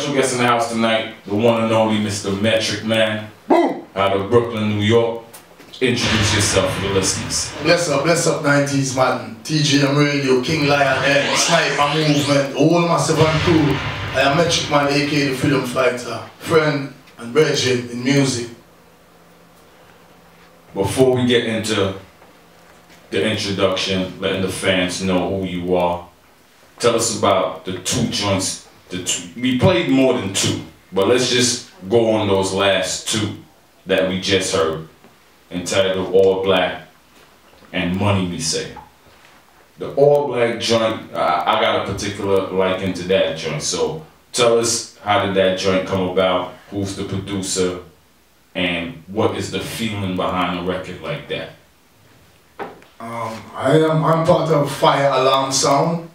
special guest in the house tonight, the one and only Mr. Metric Man, out of Brooklyn, New York. Introduce yourself for the listeners. Bless up 90s man. TGM Radio, King Lion, Sniper Movement, all massive and cool. I am Metric Man, aka the Freedom Fighter, friend and brethren in music. Before we get into the introduction, letting the fans know who you are, tell us about the two joints. We played more than two, but let's just go on those last two that we just heard, entitled All Black and Money Me Say. The All Black joint, I got a particular liking to that joint, so tell us, how did that joint come about, who's the producer, and what is the feeling behind a record like that? I'm part of Fire Alarm Sound,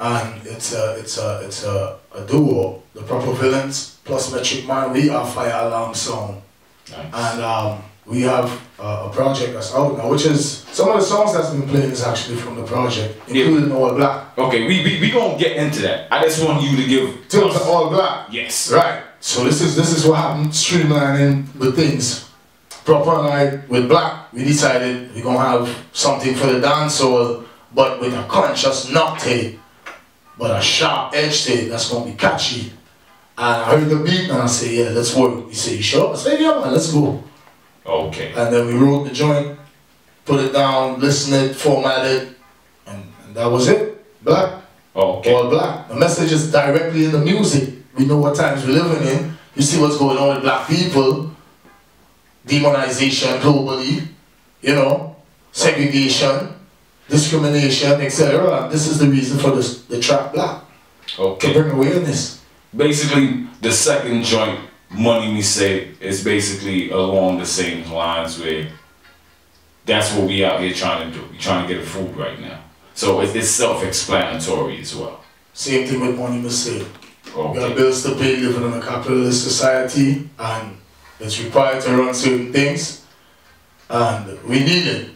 and it's a duo. The Proper Villains plus Metric Man, we are Fire Alarm Sound. Nice. And we have a project that's out now, which is, some of the songs that's been playing is actually from the project, including All Black. Okay, we gonna get into that. I just want you to give to All Black. Yes. Right. So this is what happened, streamlining with things. Proper and I, with Black, we decided we're gonna have something for the dancehall, but with a conscious knock tape, but a sharp edge tape that's gonna be catchy. And I heard the beat and I say, yeah, let's work. He said, you sure? I said, yeah man, let's go. Okay. And then we wrote the joint, put it down, listened it, formatted, and that was it. Black. Okay. All Black. The message is directly in the music. We know what times we're living in. You see what's going on with black people. Demonization globally, you know, segregation, discrimination, etc. And this is the reason for the track Black. Okay. To bring awareness. Basically, the second joint, Money Me Say, is basically along the same lines where that's what we out here trying to do. We're trying to get a food right now. So it's self-explanatory as well. Same thing with Money Me Say. Okay. We got bills to pay, living in a capitalist society, and it's required to run certain things, and we need it.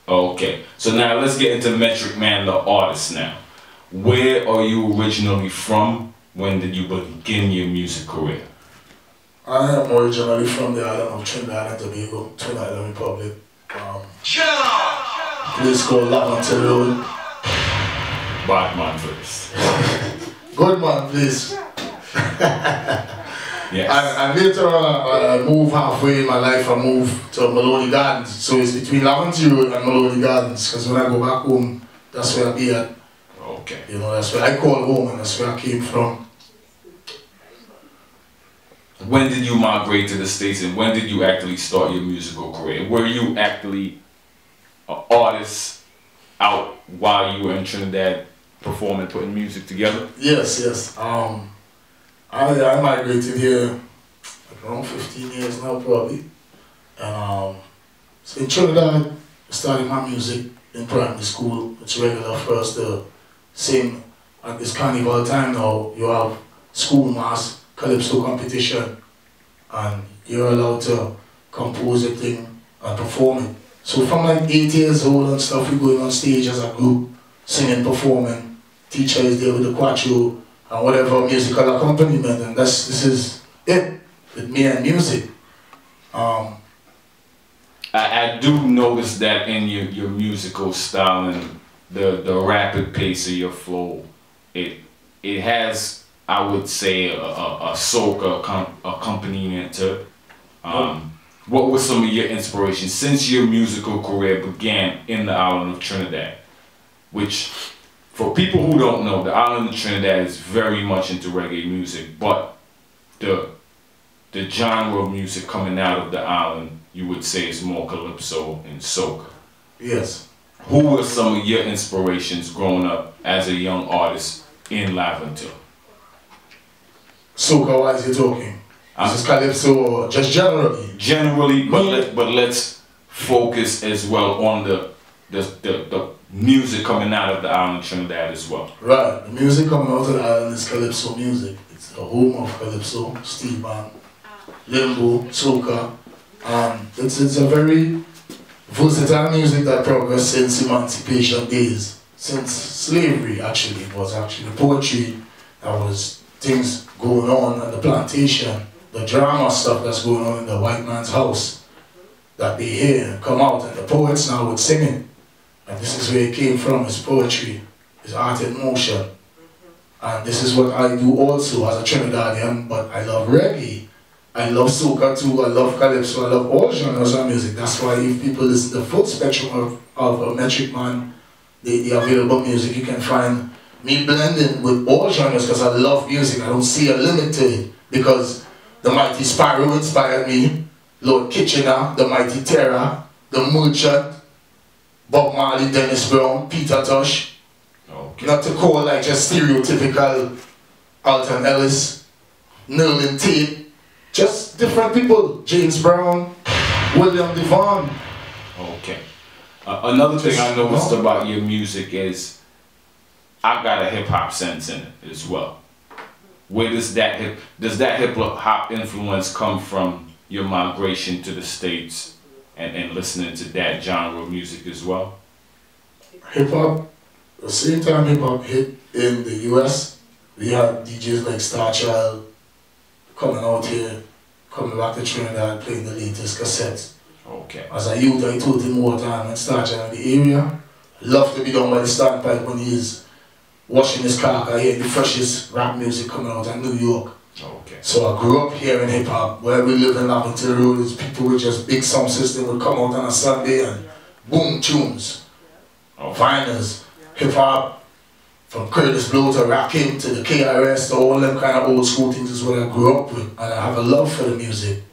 Okay, so now let's get into Metric Man, the artist now. Where are you originally from? When did you begin your music career? I am originally from the island of Trinidad and Tobago, Twin Island Republic. A place called Laventille Road. Bad man first. Good man, please. Yes. And later on, I moved halfway in my life. I moved to Maloney Gardens. So it's between Laventille Road and Maloney Gardens. Because when I go back home, that's where I be at. Okay. You know, that's where I call home, and that's where I came from. When did you migrate to the States, and when did you actually start your musical career? Were you actually an artist out while you were in Trinidad performing, putting music together? Yes. I migrated here around 15 years now, probably. And so in Trinidad, I started my music in primary school. It's regular for us. The same at this carnival time now, you have school mass, K.L.C.S competition, and you're allowed to compose a thing and perform it. So from like 8 years old and stuff, we're going on stage as a group, singing, performing. Teacher is there with the quattro and whatever musical accompaniment, and this is it with me and music. I do notice that in your musical style and the rapid pace of your flow, it has, I would say, a soca accompaniment to it. What were some of your inspirations since your musical career began in the island of Trinidad? Which, for people who don't know, the island of Trinidad is very much into reggae music, but the genre of music coming out of the island, you would say, is more calypso and soca. Yes. Who were some of your inspirations growing up as a young artist in Laventille? Soca, why is he talking? Is this calypso or just generally? Generally, but let's focus as well on the music coming out of the island of Trinidad as well. Right, the music coming out of the island is calypso music. It's the home of calypso, steel band, limbo, soca. It's a very versatile music that progressed since emancipation days, since slavery actually. It was actually poetry that was things going on at the plantation, the drama stuff that's going on in the white man's house, that they hear and come out, and the poets now would sing it. And this is where it came from, it's poetry, it's art in motion. And this is what I do also as a Trinidadian, but I love reggae. I love soca too, I love K.L.C.S, I love all genres of music. That's why if people listen to the full spectrum of a Metric Man, the available music, you can find me blending with all genres because I love music. I don't see a limit to it because the Mighty Sparrow inspired me, Lord Kitchener, the Mighty Terror, the Merchant, Bob Marley, Dennis Brown, Peter Tosh. Okay. Not to call like just stereotypical Alton Ellis, Nerlin Tate. Just different people. James Brown, William Devon. Okay. Another thing I noticed about your music is I got a hip hop sense in it as well. Where does that hip hop influence come from? Your migration to the States and listening to that genre of music as well. Hip hop. The same time hip hop hit in the U.S., we had DJs like Star Child coming out here, coming back to Trinidad, playing the latest cassettes. Okay. As a youth, I told him more time and Star Child in the area. Love to be down by the standpipe when he's washing his car. I hear the freshest rap music coming out of New York. Okay. So I grew up here in hip hop. Where we live in Lavington Road, people with just big sound system would come out on a Sunday and boom tunes, vinyls, hip hop. From Curtis Blow to Rakim to the K.R.S. to all them kind of old school things is what I grew up with. And I have a love for the music.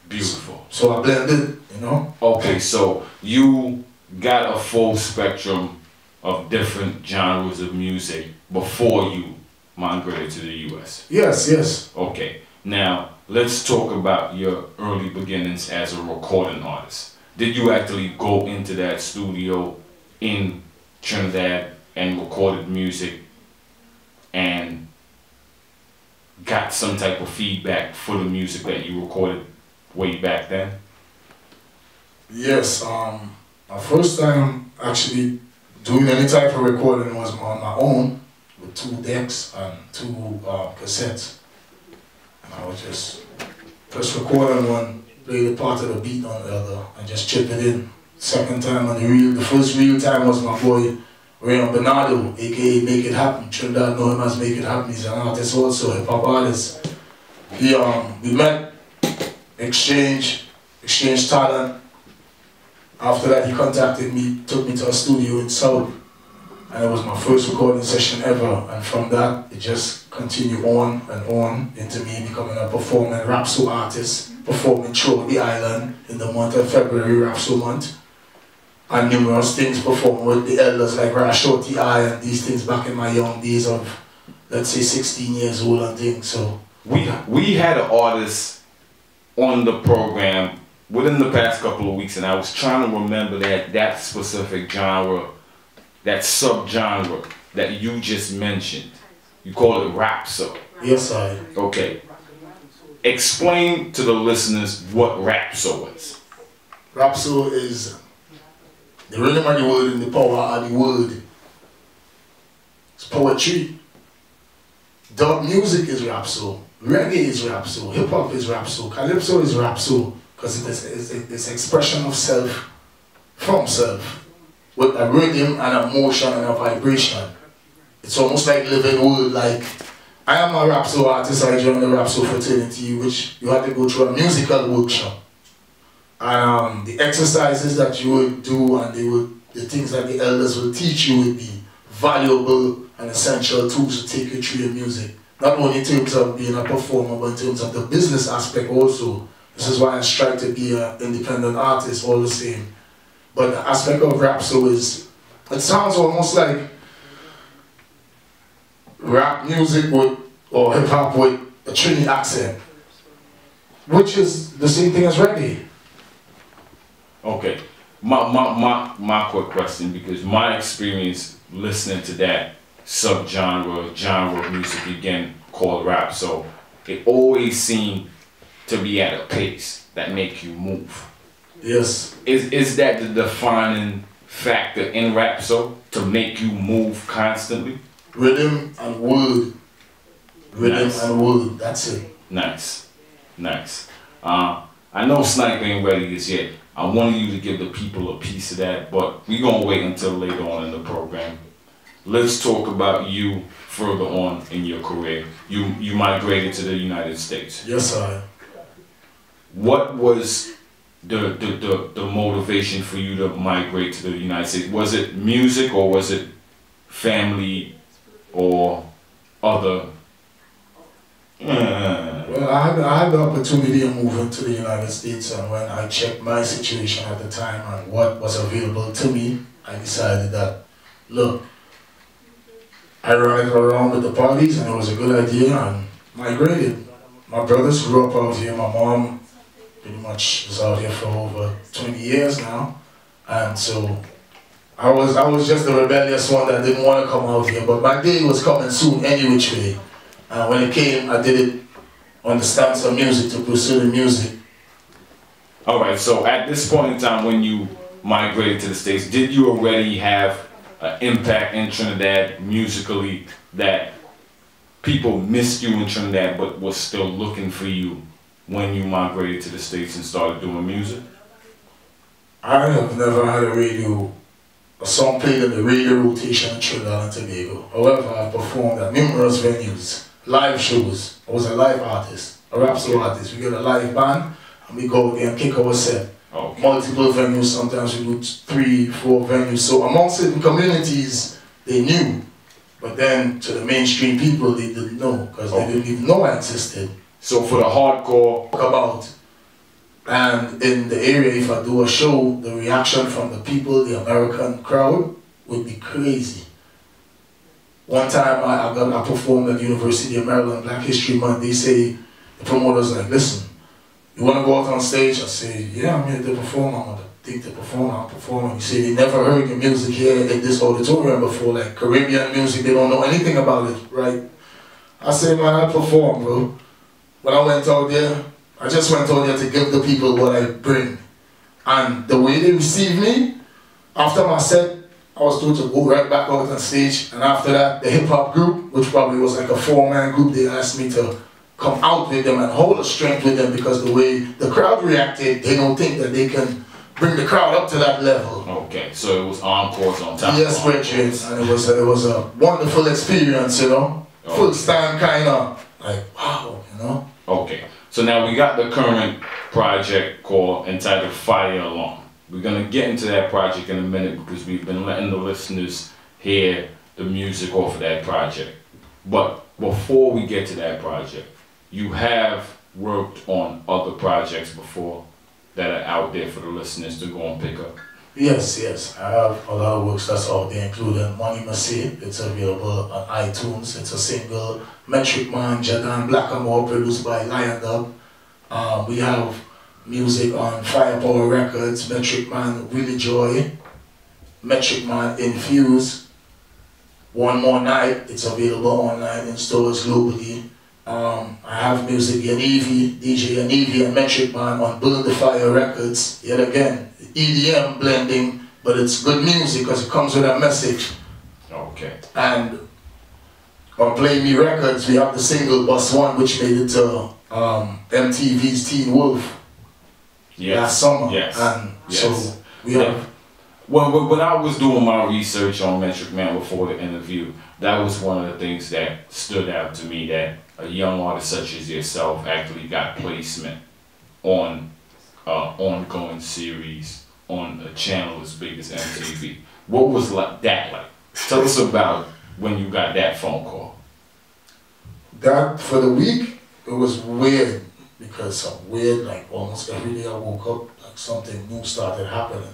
Beautiful. So I blended, you know. Okay, so you got a full spectrum of different genres of music before you migrated to the U.S. Yes, yes. Okay, now let's talk about your early beginnings as a recording artist. Did you actually go into that studio in Trinidad and recorded music and got some type of feedback for the music that you recorded way back then? Yes, my first time actually doing any type of recording was on my own with 2 decks and 2 cassettes. And I was just press record on one, play the part of the beat on the other, and just chip it in. Second time on the first real time was my boy Rayon Bernardo, aka Make It Happen. Trinidad know him as Make It Happen. He's an artist also, a hip hop artist. We met, exchanged talent. After that, he contacted me, took me to a studio in South, and it was my first recording session ever. And from that, it just continued on and on into me becoming a performing Rapso artist, performing throughout the island in the month of February, Rapso month. And numerous things performed with the elders like Rashoti I and these things back in my young days of, let's say, 16 years old and things. So we had an artist on the program within the past couple of weeks, and I was trying to remember that specific genre, that subgenre that you just mentioned. You call it Rapso. Yes, I. Okay. Explain to the listeners what Rapso is. Rapso is the rhythm of the word and the power of the word. It's poetry. Dub music is Rapso. Reggae is Rapso. Hip hop is Rapso. K.L.C.S is Rapso. Because it's expression of self from self. With a rhythm and a motion and a vibration. It's almost like living word. Like, I am a Rapso artist. I joined the Rapso fraternity, which you had to go through a musical workshop. And the exercises that you would do and the things that the elders will teach you would be valuable and essential tools to take you through your music. Not only in terms of being a performer, but in terms of the business aspect also. This is why I strive to be an independent artist all the same. But the aspect of Rapso is, it sounds almost like rap music with, or hip hop with a Trini accent, which is the same thing as reggae. Okay, my quick question, because my experience listening to that genre of music again called rap, so it always seemed to be at a pace that make you move. Yes. Is that the defining factor in rap, so to make you move constantly? Rhythm and word rhythm and word. That's it. Nice, nice. I know Snipe ain't ready as yet. I wanted you to give the people a piece of that, but we're gonna wait until later on in the program. Let's talk about you further on in your career. You migrated to the United States. Yes, sir. What was the motivation for you to migrate to the United States? Was it music, or was it family, or other? Well, I had the opportunity of moving to the United States, and when I checked my situation at the time and what was available to me, I decided that, look, I ran it around with the parties and it was a good idea, and migrated. My brothers grew up out here. My mom pretty much was out here for over 20 years now, and so I was just the rebellious one that didn't want to come out here, but my day was coming soon any which way. And when it came, I did it on the stance of music, to pursue the music. All right, so at this point in time when you migrated to the States, did you already have an impact in Trinidad musically that people missed you in Trinidad but was still looking for you when you migrated to the States and started doing music? I have never had a song played in the radio rotation in Trinidad and Tobago. However, I've performed at numerous venues, live shows. I was a live artist, a rap solo artist. We get a live band and we go there and kick our set. Okay. Multiple venues, sometimes we do 3, 4 venues. So among certain communities, they knew. But then to the mainstream people, they didn't know, because they didn't even know I existed. So for the hardcore, about, and in the area, if I do a show, the reaction from the people, the American crowd, would be crazy. One time I performed at the University of Maryland, Black History Month. They say, the promoter's like, listen, you want to go out on stage? I say, yeah, I'm here to perform. I'm going to think to perform, I'm performing. He said, they never heard your music here in this auditorium before, like Caribbean music, they don't know anything about it, right? I say, man, I perform, bro. When I went out there, I just went out there to give the people what I bring. And the way they received me, after my set, I was told to go right back out on stage. And after that, the hip-hop group, which probably was like a 4-man group, they asked me to come out with them and hold a strength with them, because the way the crowd reacted, they don't think that they can bring the crowd up to that level. Okay, so it was encores on top. Yes, Richard, and it was a wonderful experience, you know. Okay. Full stand kind of like, wow, you know. Okay, so now we got the current project entitled Fire Alarm. We're gonna get into that project in a minute, because we've been letting the listeners hear the music off of that project. But before we get to that project, you have worked on other projects before that are out there for the listeners to go and pick up? Yes, yes. I have a lot of works that's out there, including Money Massey. It's available on iTunes. It's a single. Metric Man, Jadan Blackamore, produced by Lion Dub. We have music on Firepower Records, Metric Man, Willie Joy, Metric Man, Infuse, One More Night. It's available online in stores globally. I have music, Yanivi, DJ Yanivi and Metric Man on Burn the Fire Records. Yet again, EDM blending, but it's good music because it comes with a message. Okay. And on Play Me Records, we have the single Bus One, which made it to MTV's Teen Wolf last summer. Yes. And yes. so we have. Well, when I was doing my research on Metric Man before the interview, that was one of the things that stood out to me, that a young artist such as yourself actually got placement on an ongoing series on a channel as big as MTV. What was that like? Tell us about when you got that phone call. That, for the week, it was weird, because weird, like almost every day I woke up, like something new started happening.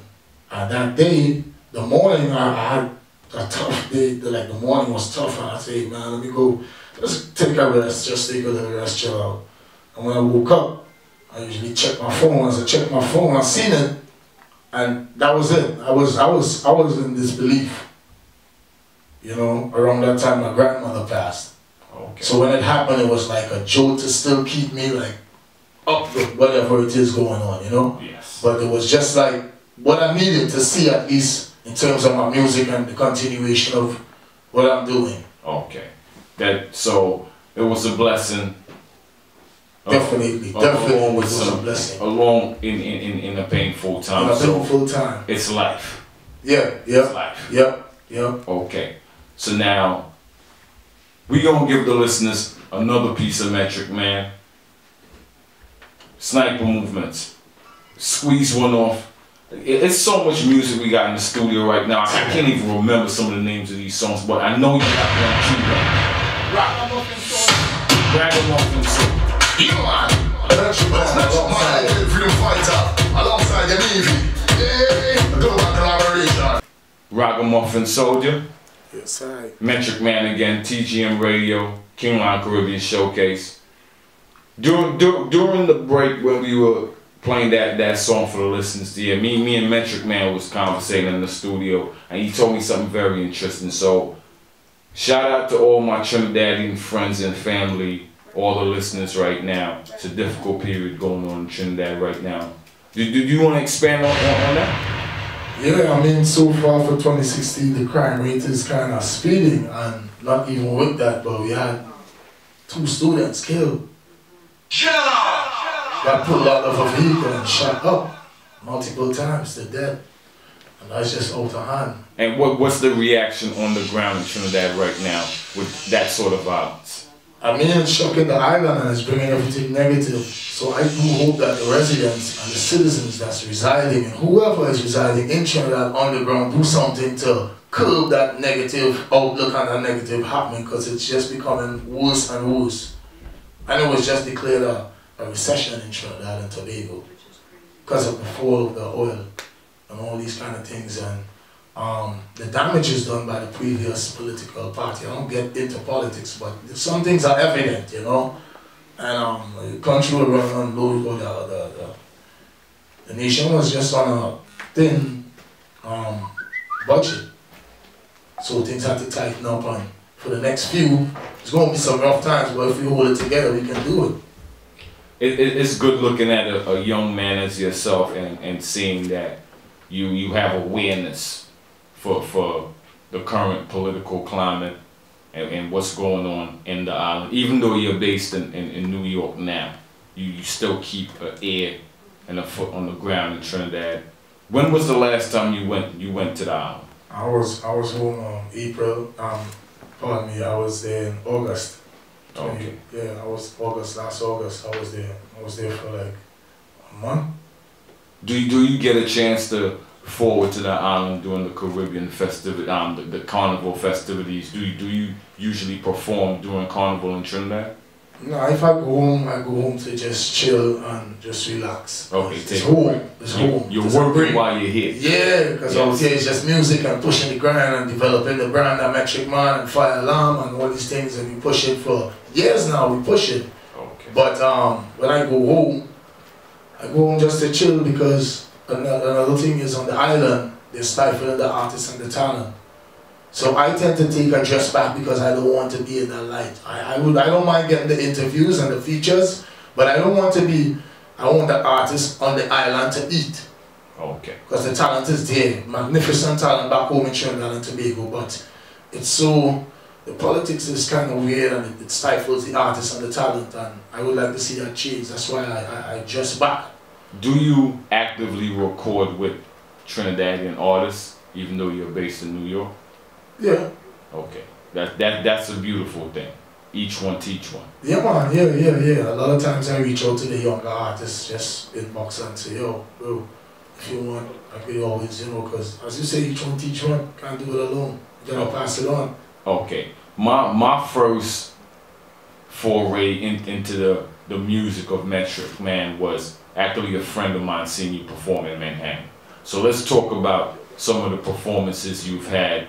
And that day, the morning, I had a tough day. Like the morning was tough, and I said, man, let me go, just take a rest, just take a little rest, chill out. And when I woke up, I usually check my phone. As I checked my phone, I seen it, and that was it. I was in disbelief. You know, around that time my grandmother passed. Okay. So when it happened, it was like a jolt to still keep me like up with whatever it is going on, you know? Yes. But it was just like what I needed to see, at least in terms of my music and the continuation of what I'm doing. Okay. So it was a blessing. Definitely, Along with it was a some, blessing. along in a painful time. In a painful time. It's life. Yeah, It's life. Yep, yep. Okay. So now, we gonna give the listeners another piece of Metric Man. Sniper movements. Squeeze one off. It's so much music we got in the studio right now. I can't even remember some of the names of these songs, but I know you got one too. Ragamuffin Soul. You man, that's alongside the freedom fighter, alongside the Navy. Yeah, global collaboration. Ragamuffin Soldier. Yes, I. Metric Man again, TGM Radio, Kingline Caribbean Showcase. During the break when we were playing that song for the listeners there, me and Metric Man was conversating in the studio, and he told me something very interesting. So shout out to all my Trinidadian friends and family, all the listeners right now. It's a difficult period going on in Trinidad right now. Do you want to expand on that? Yeah, I mean, so far for 2016, the crime rate is kind of speeding, and not even with that, but we had 2 students killed. Got pulled out of a vehicle and shot up multiple times to death, and that's just out of hand. And what's the reaction on the ground in Trinidad right now with that sort of violence? I mean, it's shocking the island and it's bringing everything negative. So I do hope that the residents and the citizens that's residing and whoever is residing in Trinidad on the ground do something to curb that negative outlook and that negative happening, because it's just becoming worse and worse. I know it's just declared a recession in Trinidad and Tobago because of the fall of the oil and all these kind of things, and the damages done by the previous political party. I don't get into politics, but some things are evident, you know. And the country will run on low. The nation was just on a thin budget, so things had to tighten up. And for the next few, it's going to be some rough times, but if we hold it together, we can do it. It's good looking at a young man as yourself and seeing that you have awareness for the current political climate and what's going on in the island. Even though you're based in New York now, you still keep an ear and a foot on the ground in Trinidad. When was the last time you went to the island? I was home April. Pardon me. I was there in August. Okay. Yeah, I was last August. I was there. I was there for like a month. Do you get a chance to forward to that island during the Caribbean festivity, the carnival festivities? Do you usually perform during carnival in Trinidad? No, if I go home to just chill and just relax. Okay, it's home. It's home. You're working while you're here. Yeah, because out here it's just music and pushing the grind and developing the brand of Metric Man and Fire Alarm and all these things, and we push it for years now. We push it. Okay. But when I go home just to chill, because another thing is on the island, they're stifling the artists and the talent. So I tend to take a dress back because I don't want to be in that light. I don't mind getting the interviews and the features, but I don't want to be, I want the artist on the island to eat. Okay. Because the talent is there, magnificent talent back home in Trinidad and Tobago, but it's so, the politics is kind of weird and it stifles the artist and the talent, and I would like to see that change. That's why I dress back. Do you actively record with Trinidadian artists, even though you're based in New York? Yeah. Okay. That's a beautiful thing. Each one teach one. Yeah, man. Yeah. A lot of times I reach out to the younger artists, just inbox and say, yo, bro, if you want, I could always, you know, because as you say, each one teach one. Can't do it alone. You gotta pass it on. Okay. My first foray into the music of Metric Man was actually a friend of mine seeing you perform in Manhattan. So let's talk about some of the performances you've had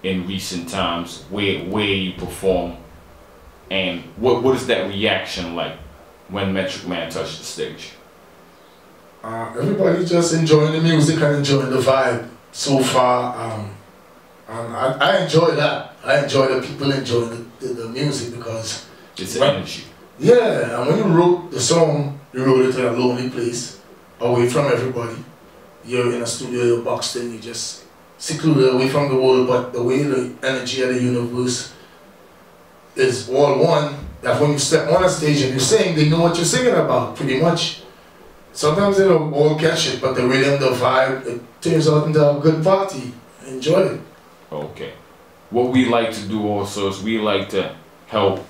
in recent times, where you perform, and what is that reaction like when Metric Man touched the stage? Everybody just enjoying the music and enjoying the vibe so far. And I enjoy that. I enjoy the people enjoying the music, because it's energy. Yeah, and when you wrote the song, you wrote it in a lonely place, away from everybody. You're in a studio, you're boxed in, you just secluded away from the world, but the way the energy of the universe is all one, that when you step on a stage and you sing, they know what you're singing about, pretty much. Sometimes they don't all catch it, but the rhythm, the vibe, it turns out into a good party. Enjoy it. Okay. What we like to do also is we like to help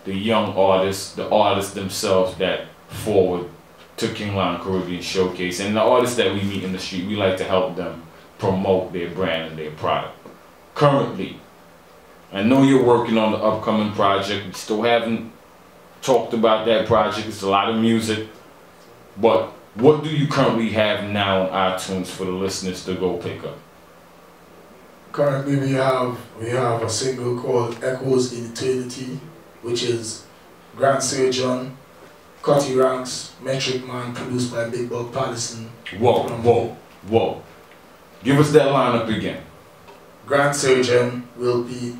the young artists, the artists themselves that forward to King Lion Caribbean Showcase, and the artists that we meet in the street, we like to help them promote their brand and their product. Currently, I know you're working on the upcoming project. We still haven't talked about that project. It's a lot of music. But what do you currently have now on iTunes for the listeners to go pick up? Currently we have a single called Echoes in Eternity, which is Grand Surgeon, Cutty Ranks, Metric Man, produced by Big Bob Patterson. Whoa. Give us that lineup again. Grand Surgeon will be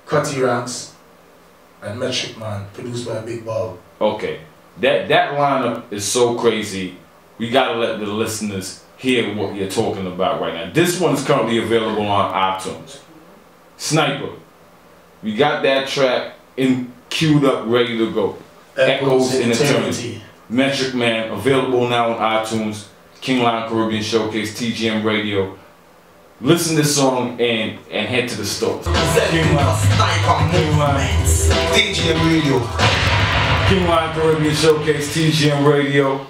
Cutty Ranks and Metric Man, produced by Big Bob. Okay. That lineup is so crazy. We gotta let the listeners hear what you're talking about right now. This one is currently available on iTunes. Sniper. We got that track queued up, ready to go. Echoes in Eternity. Metric Man, available now on iTunes. King Lion Caribbean Showcase, TGM Radio. Listen to this song and head to the store. King Lion. TGM Radio. King Lion Caribbean Showcase, TGM Radio.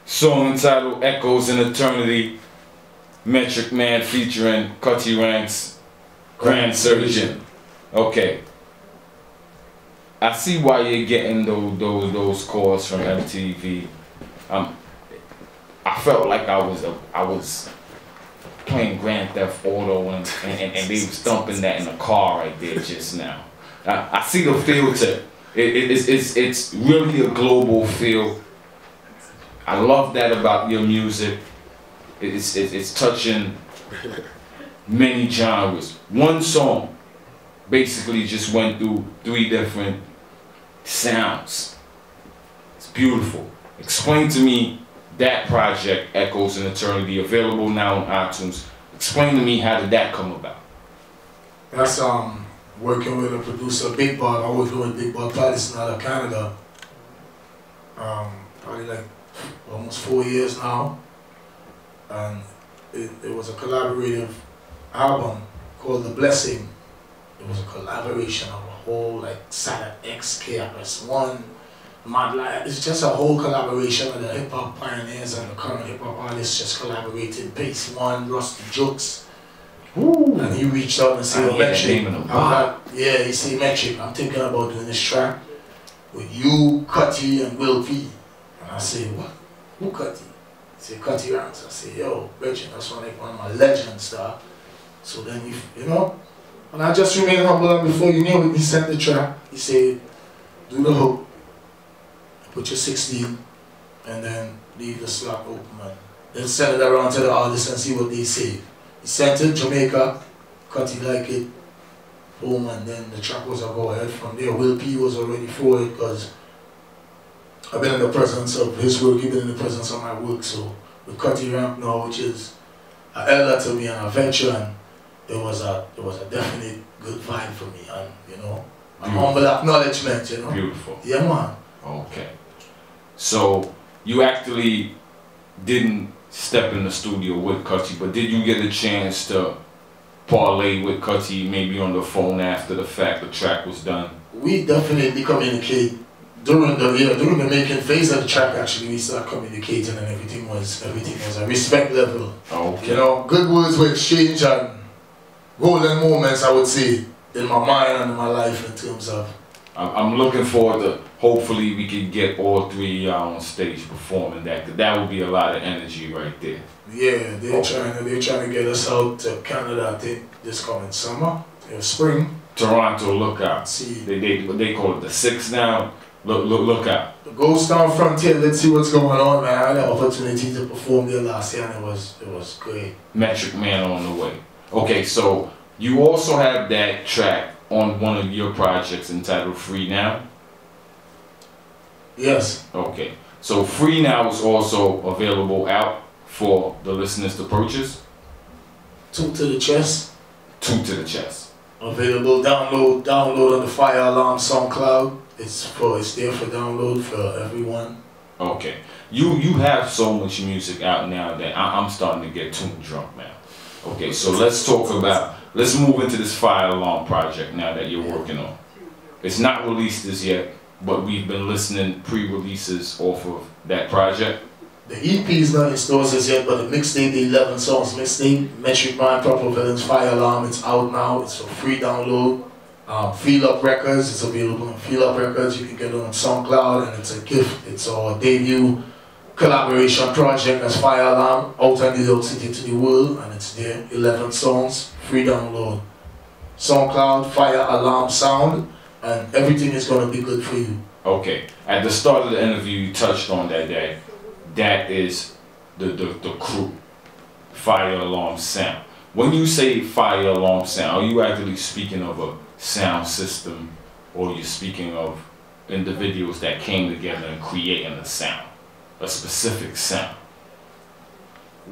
Song entitled Echoes in Eternity. Metric Man featuring Cutty Ranks, Grand Surgeon. Okay. I see why you're getting those calls from MTV. I felt like I was playing Grand Theft Auto and they was thumping that in the car right there just now. I see the feel to it. It's really a global feel. I love that about your music. It's touching many genres. One song basically just went through 3 different sounds. It's beautiful. Explain to me that project, Echoes in Eternity, available now on iTunes. Explain to me, how did that come about? That's working with a producer, Big Bob. I was doing Big Bob Patterson out of Canada. Probably like almost 4 years now. And it was a collaborative album called The Blessing. It was a collaboration of a whole like Saturn X, K.L.S. Mad Lion. It's just a whole collaboration of the hip hop pioneers and the current hip hop artists just collaborated. Pace One, Rusty Jokes. Ooh. And he reached out and said, yeah, he said, Metric, I'm thinking about doing this track with you, Cutty, and Will P. And I said, what? Who Cutty? He said, Cutty Ranks. I said, yo, Reggie, that's one of my legends, star. So then, you know, and I just remained humble, and before you knew it, he sent the track. He said, do the hook, put your 16, and then leave the slot open, and then send it around to the artists and see what they say. He sent it, Jamaica, Cutty like it, boom, and then the track was a go ahead from there. Will P was already for it because I've been in the presence of his work, he's been in the presence of my work. So with Cutty Ramp now, which is an elder to me and a veteran, it was a definite good vibe for me, and you know, a humble acknowledgement, you know. Beautiful. Yeah, man. Okay. So you actually didn't step in the studio with Cutty, but did you get a chance to parlay with Cutty maybe on the phone after the fact the track was done? We definitely communicate during the making phase of the track. Actually, we started communicating, and everything was a respect level. Okay. You know, good words were exchanged and golden moments, I would say, in my mind and in my life in terms of. I'm looking forward to, hopefully we can get all 3 on stage performing that, 'cause that would be a lot of energy right there. Yeah, they're trying to get us out to Canada, I think, this coming summer, spring. Toronto, look out. See. They call it the 6 now. Look out. The Ghost Town Frontier, let's see what's going on, man. I had the opportunity to perform there last year and it was great. Metric Man on the way. Okay, so you also have that track on one of your projects entitled Free Now? Yes. Okay, so Free Now is also available out for the listeners to purchase? 2 to the chest. 2 to the chest. Available, download on the Fire Alarm SoundCloud. It's there for download for everyone. Okay. You have so much music out now that I'm starting to get too drunk now. Okay, so let's move into this Fire Alarm project now that you're working on. It's not released as yet, but we've been listening pre-releases off of that project. The EP is not in stores as yet, but the mixtape, the 11 songs mixtape, Metric Man, Proper Villains, Fire Alarm, it's out now. It's a free download. Feel Up Records, it's available on Feel Up Records. You can get it on SoundCloud, and it's a gift. It's our debut collaboration project as Fire Alarm, out in New York City to the world, and it's there. 11 songs, free download. SoundCloud, Fire Alarm Sound, and everything is going to be good for you. Okay. At the start of the interview, you touched on that is the crew, Fire Alarm Sound. When you say Fire Alarm Sound, are you actually speaking of a sound system, or you're speaking of individuals that came together and creating a sound, a specific sound?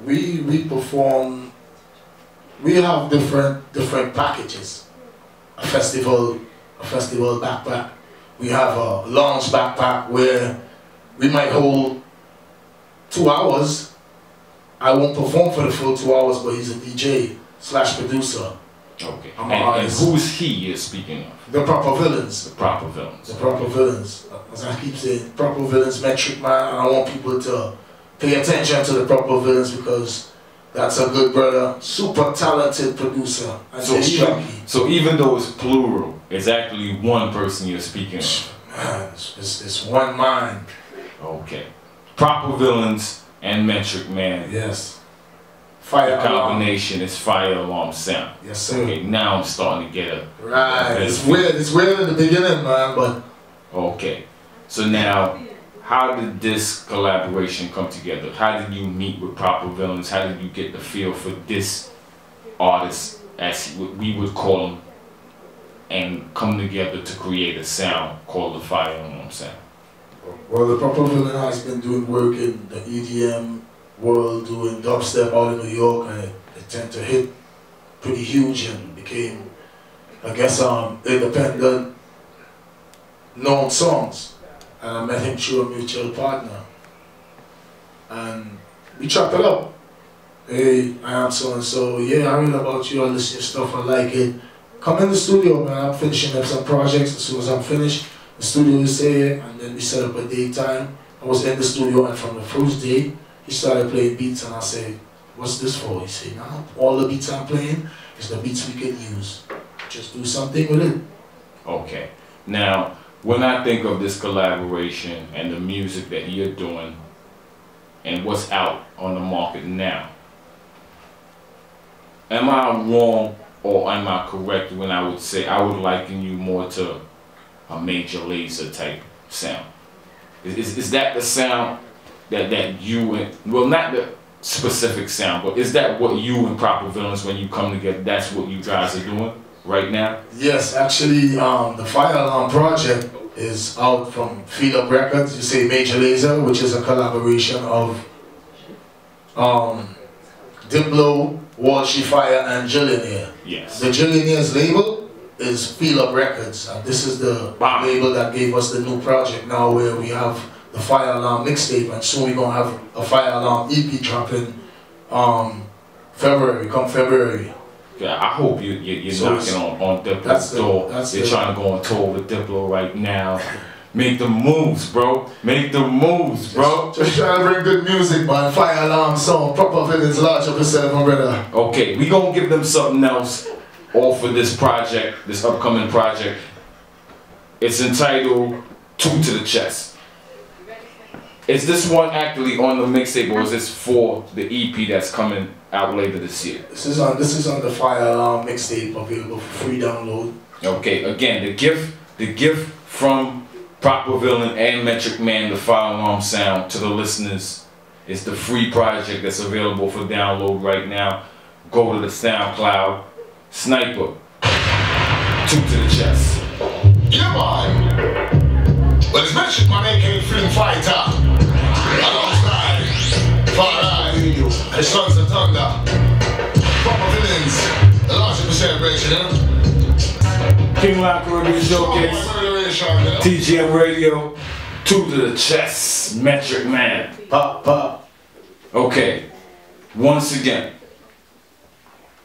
We perform. We have different packages. A festival backpack. We have a lounge backpack where we might hold 2 hours. I won't perform for the full 2 hours, but he's a DJ / producer. Okay. And who's he you're speaking of? The Proper Villains. The Proper Villains. The Proper Villains. As I keep saying, Proper Villains, Metric Man, and I want people to pay attention to the Proper Villains because that's a good brother, super talented producer. And so even though it's plural, it's actually one person you're speaking of. Man, it's one mind. Okay. Proper Villains and Metric Man. Yes. Fire the combination is Fire Alarm Sound. Yes, sir. Okay, now I'm starting to get right. It's weird in the beginning, man, but okay. So now, how did this collaboration come together? How did you meet with Proper Villains? How did you get the feel for this artist, as we would call him, and come together to create a sound called the Fire Alarm Sound? Well, the Proper Villain has been doing work in the EDM world, doing dubstep out in New York, and it tended to hit pretty huge and became, I guess, independent, known songs. And I met him through a mutual partner. And we chopped it up. Hey, I am so and so. Yeah, I read about you. I listen to your stuff. I like it. Come in the studio, man. I'm finishing up some projects. As soon as I'm finished, the studio is there, and then we set up a daytime. I was in the studio, and from the first day, he started playing beats, and I said, "What's this for?" He said, "No, all the beats I'm playing is the beats we can use. Just do something with it." Okay. Now, when I think of this collaboration and the music that you're doing and what's out on the market now, am I wrong or am I correct when I would say I would liken you more to a Major Lazer type sound? Is that the sound that you and, well, not the specific sound, but is that what you and Proper Villains, when you come together, that's what you guys are doing right now? Yes, actually, the Fire Alarm project is out from Feel Up Records. You say Major Lazer, which is a collaboration of Diplo, Walshy Fire, and Jillionaire. Yes. The Jillionaire's label is Feel Up Records. And this is the label that gave us the new project now, where we have the Fire Alarm mixtape, and soon we're gonna have a Fire Alarm EP dropping February. Yeah, I hope you're so knocking on Diplo's door. You're trying to go on tour with Diplo right now. Make the moves, bro. Make the moves, bro. Just trying to bring good music, man. Fire Alarm song, Proper Villains, large up yourself, my brother. Okay, we gonna give them something else off of this project, this upcoming project. It's entitled Two to the Chest. Is this one actually on the mixtape, or is this for the EP that's coming out later this year? This is on the Fire Alarm mixtape, available for free download. Okay, again, the gift from Proper Villain and Metric Man, the Fire Alarm Sound, to the listeners is the free project that's available for download right now. Go to the SoundCloud, Sniper, Two to the Chest. Yeah, man. Well, it's Metric Man, aka Freedom Fighter. Alongside Far Eye, the Sons of Thunder, Proper Villains, the largest celebration, you know? Showcase, TGM Radio, 2 to the chest, Metric Man. Pop, pop. Okay, once again,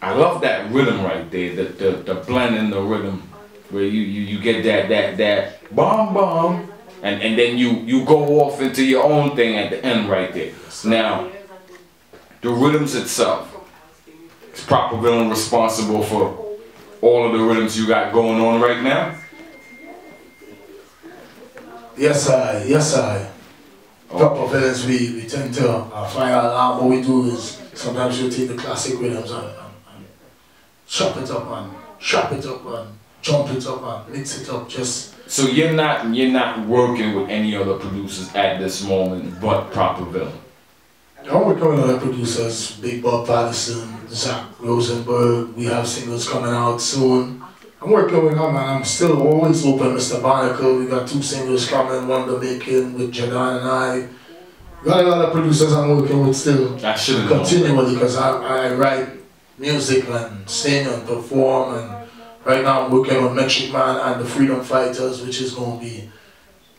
I love that rhythm right there, the blend in the rhythm, where you get that bomb bomb, and then you go off into your own thing at the end right there. Now, the rhythms itself, is Proper Villain responsible for all of the rhythms you got going on right now? Yes, I. Proper Villains, we tend to fire alarm. What we do is sometimes we take the classic rhythms and chop it up and chop it up and jump it up and mix it up. Just so you're not working with any other producers at this moment but Proper Villain. I'm working with other producers, Big Bob Patterson, Zach Rosenberg. We have singles coming out soon. I'm working with them, and I'm still always open. Mr. Barnacle, we got 2 singles coming, one the making with Jadon and I. We got a lot of producers I'm working with still. I should've continually, because I write music and sing and perform, and right now I'm working on Metric Man and the Freedom Fighters, which is going to be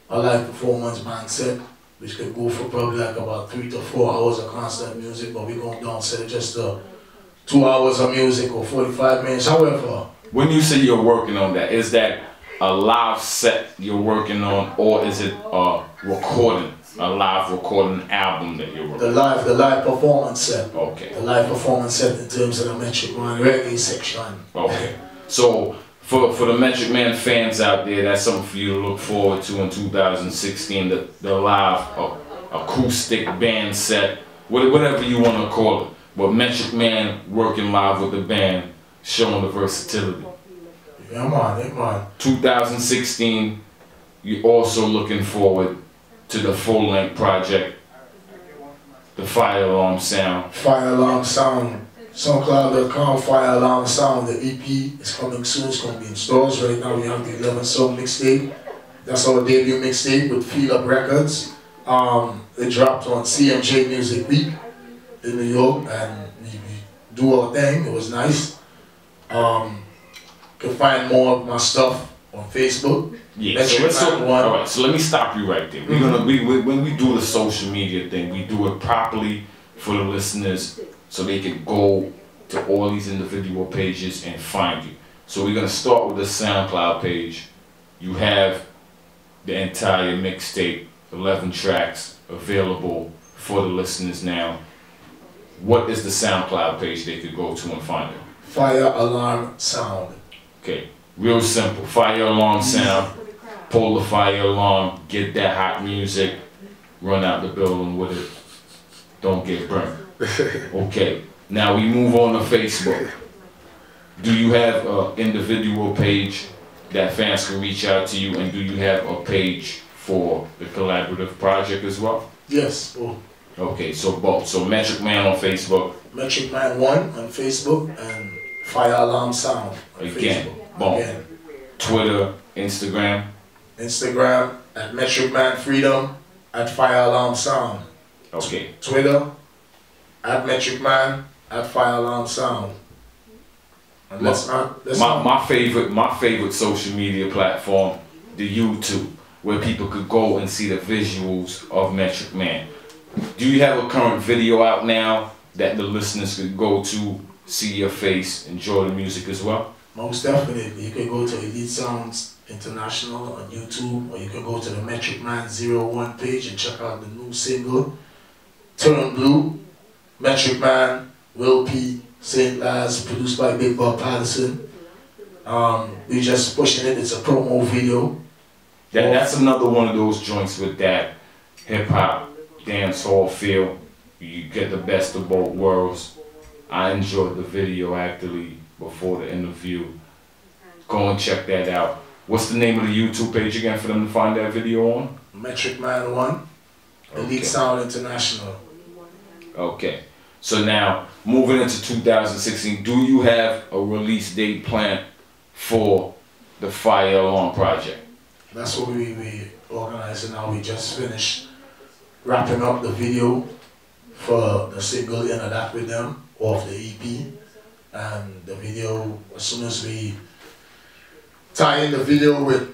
a live performance band set, which could go for probably like about 3 to 4 hours of constant music, but we're going down to just 2 hours of music or 45 minutes, however. When you say you're working on that, is that a live set you're working on, or is it a live recording album that you're working on? The live performance set. Okay. The live performance set in terms of the Metric Man Reggae section. Okay. So for the Metric Man fans out there, that's something for you to look forward to in 2016. The live acoustic band set, whatever you want to call it. But Metric Man working live with the band, showing the versatility. Yeah man. 2016, you're also looking forward to the full-length project, the Fire Alarm Sound. Fire Alarm Sound, SoundCloud.com, Fire Alarm Sound. The EP is coming soon. It's going to be in stores. Right now we have the 11-song mixtape. That's our debut mixtape with Feel Up Records. It dropped on CMJ Music Week in New York, and we do our thing. It was nice. You can find more of my stuff on Facebook. Yeah, so let me stop you right there. We're gonna when we do the social media thing, we do it properly for the listeners so they can go to all these individual pages and find you. So we're gonna start with the SoundCloud page. You have the entire mixtape, 11 tracks available for the listeners now. What is the SoundCloud page they could go to and find it? Fire Alarm Sound. Okay, real simple. Fire Alarm Sound. Pull the fire alarm. Get that hot music. Run out the building with it. Don't get burnt. Okay, now we move on to Facebook. Do you have an individual page that fans can reach out to you, and do you have a page for the collaborative project as well? Yes, both. Okay, so both. So Metric Man on Facebook. Metric Man 1 on Facebook, and Fire Alarm Sound on Again, Facebook. boom. Again. Twitter, Instagram. Instagram at Metric Man Freedom, at Fire Alarm Sound. Okay. Twitter at Metric Man, at Fire Alarm Sound. And my favorite social media platform, the YouTube, where people could go and see the visuals of Metric Man. Do you have a current video out now that the listeners could go to, see your face, enjoy the music as well? Most definitely. You can go to Elite Sounds International on YouTube, or you can go to the Metric Man 01 page and check out the new single, Turn Blue. Metric Man, Will P, St. Laz, produced by Big Bob Patterson. We just pushing it. It's a promo video. That's another one of those joints with that hip-hop, dancehall feel. You get the best of both worlds. I enjoyed the video actually before the interview. Go and check that out. What's the name of the YouTube page again for them to find that video on? Metric Man 1, Elite Sound International. Okay. So now, moving into 2016, do you have a release date planned for the Fire Alarm project? That's what we organizing now. We just finished wrapping up the video for the single In a That With Them off the EP. And the video, as soon as we tie in the video with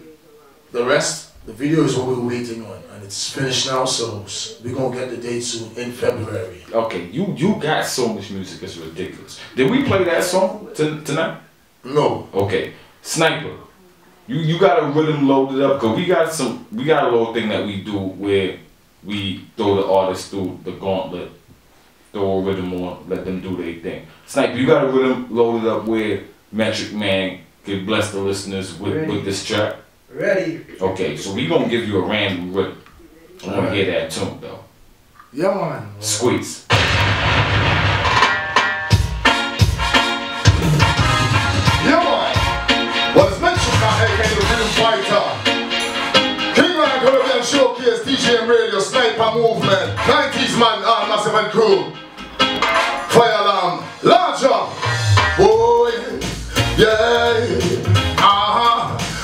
the rest. The video is what we're waiting on, and it's finished now, so we're gonna get the date soon in February. Okay, you got so much music, it's ridiculous. Did we play that song tonight? No. Okay, Sniper. You got a rhythm loaded up, cause we got a little thing that we do where we throw the artists through the gauntlet, throw a rhythm on, let them do their thing. Sniper, you got a rhythm loaded up where Metric Man can bless the listeners with this track? Ready. Okay, so we gonna give you a random rhythm. I wanna hear that tune though. Yeah, man. Squeeze. Yeah, man. Well, it's mentioned now, aka the Rhythm Fighter. K.L.C.S Showcase, DJ and Radio, Sniper Movement, 90s man, Massive and Crew. Fire alarm, larger. Oh, yeah.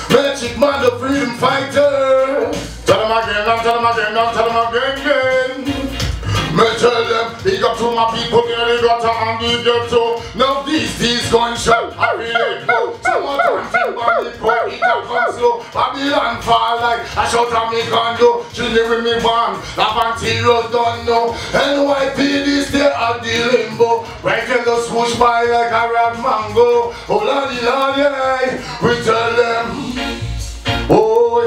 Magic man, the freedom fighter. Tell them again, tell them again, tell them again. Me tell them, big up to my people, there they got to and they get to. Now these gunshot, I feel it go. Someone turn to body, put it up, come slow. Babylon fall like a shot of me condo. Chilling with me one, Avantiros don't know. NYPD stay at the limbo. Right in the swoosh by like a red mango. Oh lordy, lordy, we tell them. Oh,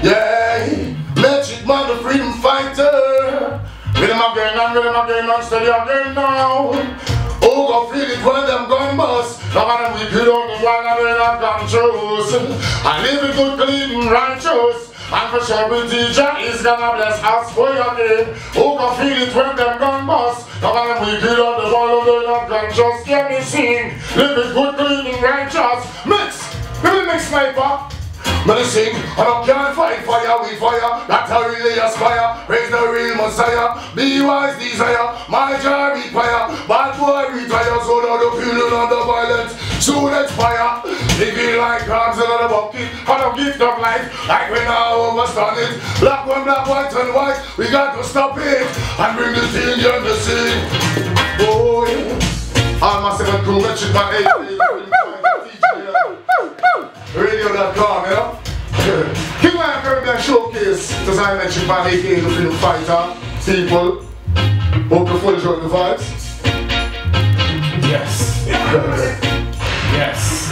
yeah, Magic man, the freedom fighter. Rhythm again, steady again now. Oh, go feel it when them gun bust. Now when we put on the one and then I've gun shoes. I live it good, clean, righteous. And for sure with teacher is gonna bless us for your day. Oh, go feel it when them gun bust. Now when we put on the one and then I've gun just get me sing. Live it good, clean, righteous. Mix. Let me mix sniper. Let me sing, I don't can't fight fire, we fire. That's how really aspire. Praise the real Messiah. Be wise desire. My joy require. Bad boy retire. So now the feeling of the violence soon expire. Living like crabs in the bucket. For the gift of life. Like when I overstand it. Black, white and white. We got to stop it. And bring the thing in the scene. Oh yeah. I'm Massive and Crew. Mention my age. Radio.com, you know? K.L.C.S Showcase, as I mentioned, by aka the Freedom Fighter. People, hope you fully enjoy the vibes. Yes. Yes.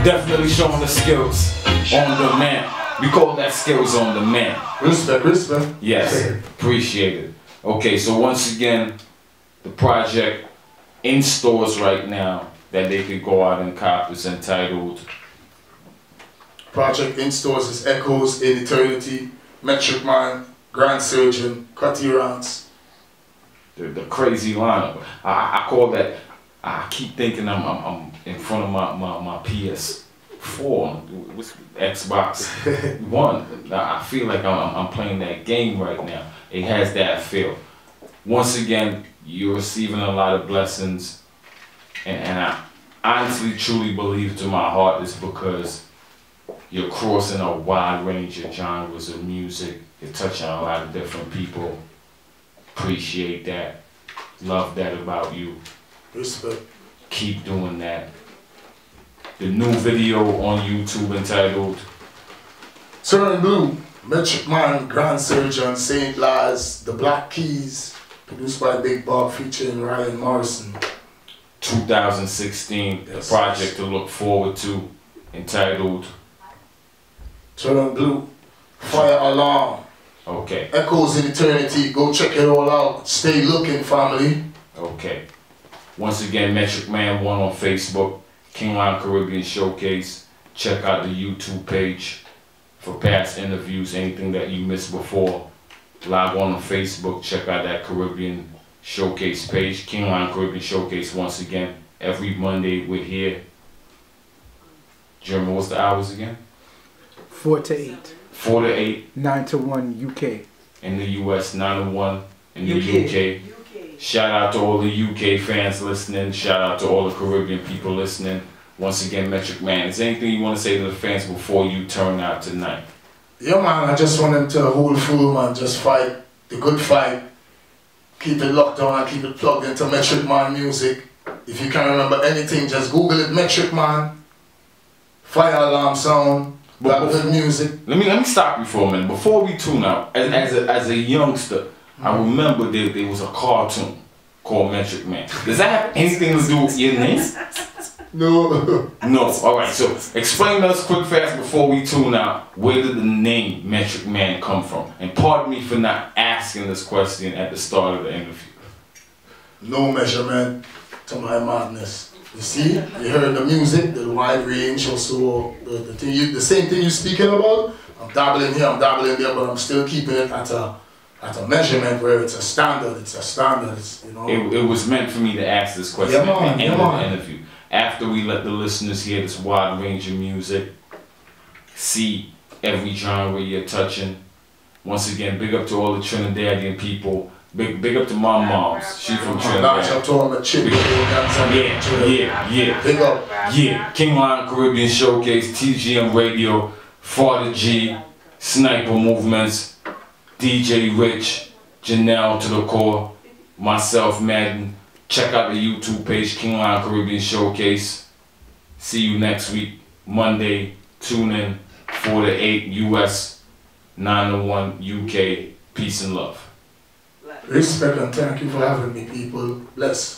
Definitely showing the skills on the man. We call that skills on the man. Respect, respect. Yes. Appreciate it. Okay, so once again, the project in stores right now that they could go out and cop is entitled. Project in stores is Echoes in Eternity, Metric Man, Grand Surgeon, Cutty Rants. The crazy lineup. I call that. I keep thinking I'm in front of my PS4, Xbox One. I feel like I'm playing that game right now. It has that feel. Once again, you're receiving a lot of blessings, and I honestly, truly believe to my heart it's because you're crossing a wide range of genres of music. You're touching a lot of different people. Appreciate that. Love that about you. Respect. Keep doing that. The new video on YouTube entitled Turn Blue, Metric Man, Grand Surgeon, St. Lars, The Black Keys, produced by Big Bob featuring Ryan Morrison. 2016, yes. The project to look forward to, entitled Turn Blue, Fire Alarm. Okay. Echoes in Eternity, go check it all out. Stay looking, family. Okay. Once again, Metric Man 1 on Facebook, K.L.C.S Caribbean Showcase. Check out the YouTube page for past interviews, anything that you missed before. Log on Facebook, check out that Caribbean Showcase page, K.L.C Caribbean Showcase. Once again, every Monday we're here. Jeremy, what's the hours again? 4 to 8. 4 to 8. 9 to 1 UK. In the US, 9 to 1 in the UK. Shout out to all the UK fans listening. Shout out to all the Caribbean people listening. Once again, Metric Man, is there anything you want to say to the fans before you turn out tonight? Yeah, man, I just want them to hold full, man. Just fight the good fight. Keep it locked down and keep it plugged into Metric Man music. If you can't remember anything, just Google it, Metric Man. fire alarm sound, But good music. Let me stop you for a minute. Before we tune out, as a youngster, I remember there was a cartoon called Metric Man. Does that have anything to do with your name? No. No. Alright, so explain to us quick fast before we tune out, where did the name Metric Man come from? And pardon me for not asking this question at the start of the interview. No measurement to my madness. You see, you heard the music, the wide range, also the same thing you're speaking about. I'm dabbling here, I'm dabbling there, but I'm still keeping it at a measurement where it's a standard. It's, you know. It was meant for me to ask this question at the end of the interview. After we let the listeners hear this wide range of music, see every genre you're touching. Once again, big up to all the Trinidadian people. Big up to my moms. She from Trinidad. Yeah. Big up. Yeah. King Lion Caribbean Showcase, TGM Radio, Father G, Sniper Movements, DJ Rich, Janelle to the core, myself, Madden. Check out the YouTube page, King Lion Caribbean Showcase. See you next week, Monday. Tune in 4 to 8 US, 9 to 1 UK. Peace and love. Respect and thank you for having me, people. Bless.